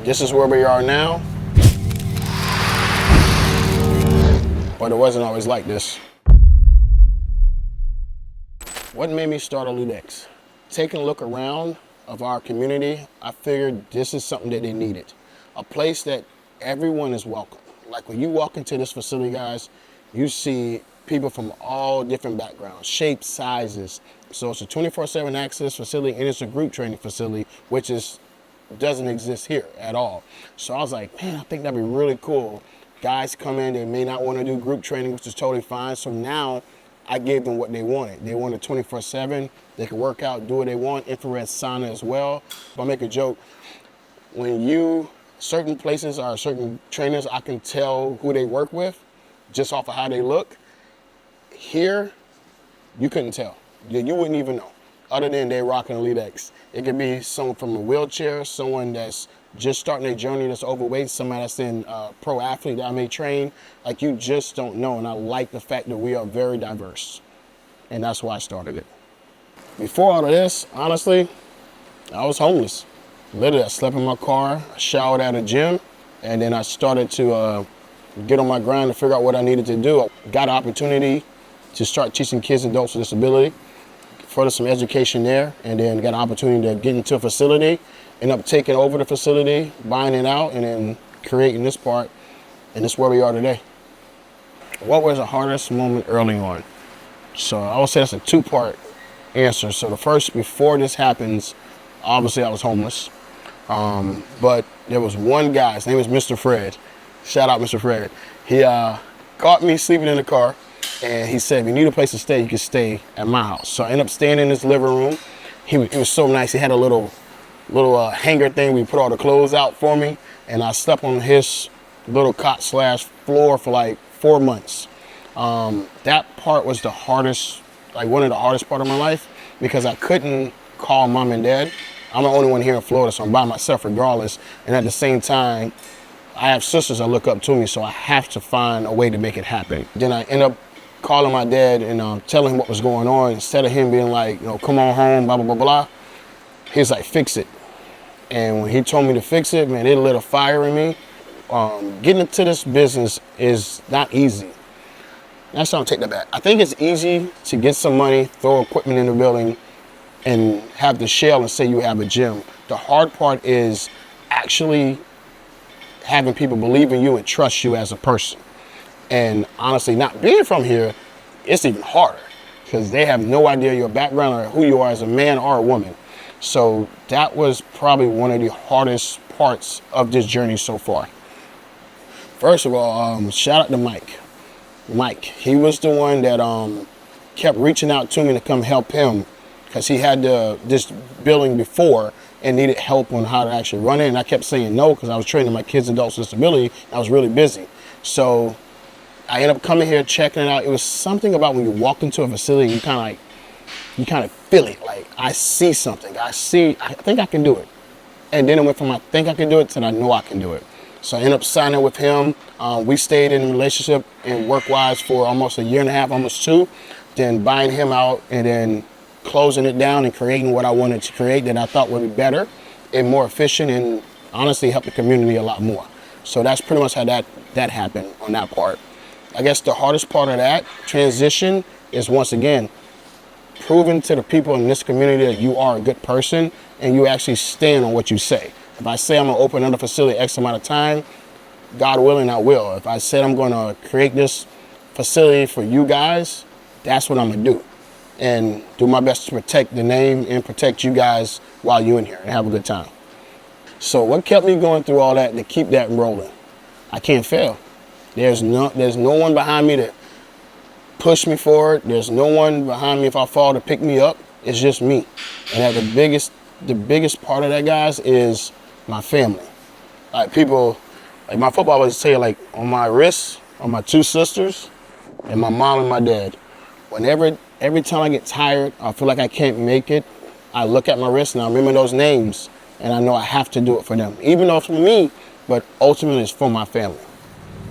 This is where we are now, but it wasn't always like this. What made me start Elite X? Taking a look around of our community, I figured this is something that they needed. A place that everyone is welcome. Like when you walk into this facility, guys, you see people from all different backgrounds, shapes, sizes. So it's a 24/7 access facility, and it's a group training facility, which doesn't exist here at all. So I was like, man, I think that'd be really cool. Guys come in, they may not want to do group training, which is totally fine. So now I gave them what they wanted. They wanted 24/7. They could work out, do what they want, infrared sauna as well. If I make a joke, certain places or certain trainers, I can tell who they work with just off of how they look. Here, you couldn't tell. You wouldn't even know, other than they're rocking Elite X. It could be someone from a wheelchair, someone that's just starting their journey that's overweight, somebody that's in pro athlete that I may train. Like, you just don't know, and I like the fact that we are very diverse, and that's why I started it. Before all of this, honestly, I was homeless. Literally, I slept in my car, I showered at a gym, and then I started to get on my grind to figure out what I needed to do. I got an opportunity to start teaching kids and adults with disability, further some education there, and then got an opportunity to get into a facility, end up taking over the facility, buying it out, and then creating this part, and this is where we are today. What was the hardest moment early on? So I would say that's a two-part answer. So the first, before this happens, obviously I was homeless, but there was one guy, his name was Mr. Fred. Shout out Mr. Fred. He caught me sleeping in the car, and he said, if you need a place to stay, you can stay at my house. So I ended up staying in his living room. He was so nice. He had a little hanger thing. We put all the clothes out for me, and I slept on his little cot / floor for like 4 months. That part was the hardest, like one of the hardest part of my life, because I couldn't call mom and dad. I'm the only one here in Florida, so I'm by myself regardless. And at the same time, I have sisters that look up to me, so I have to find a way to make it happen. Then I end up calling my dad and telling him what was going on. Instead of him being like, come on home, blah, blah, blah, blah, he's like, fix it. And when he told me to fix it, man, it lit a fire in me. Getting into this business is not easy. That's not take that back. I think it's easy to get some money, throw equipment in the building, and have the shell and say you have a gym. The hard part is actually having people believe in you and trust you as a person. And honestly, not being from here, it's even harder, because they have no idea your background or who you are as a man or a woman. So that was probably one of the hardest parts of this journey so far. First of all, shout out to Mike. Mike, he was the one that kept reaching out to me to come help him, because he had this building before and needed help on how to actually run it. And I kept saying no, because I was training my kids and adults with disability. I was really busy. So I ended up coming here, checking it out. It was something about when you walk into a facility, you kind of feel it. Like, I see something. I think I can do it. And then it went from I think I can do it to I know I can do it. So I ended up signing with him. We stayed in a relationship and work-wise for almost a year and a half, almost 2. Then buying him out and then closing it down and creating what I wanted to create that I thought would be better and more efficient, and honestly help the community a lot more. So that's pretty much how that happened on that part. I guess the hardest part of that transition is, once again, proving to the people in this community that you are a good person and you actually stand on what you say. If I say I'm going to open another facility X amount of time, God willing, I will. If I said I'm going to create this facility for you guys, that's what I'm going to do. And do my best to protect the name and protect you guys while you're in here and have a good time. So what kept me going through all that to keep that rolling? I can't fail. There's no one behind me to push me forward. There's no one behind me if I fall to pick me up. It's just me. And the biggest part of that, guys, is my family. Like, people, like my football always say, like, on my wrist are my 2 sisters and my mom and my dad. Every time I get tired, I feel like I can't make it, I look at my wrist and I remember those names, and I know I have to do it for them. Even though it's for me, but ultimately it's for my family.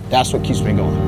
That's what keeps me going.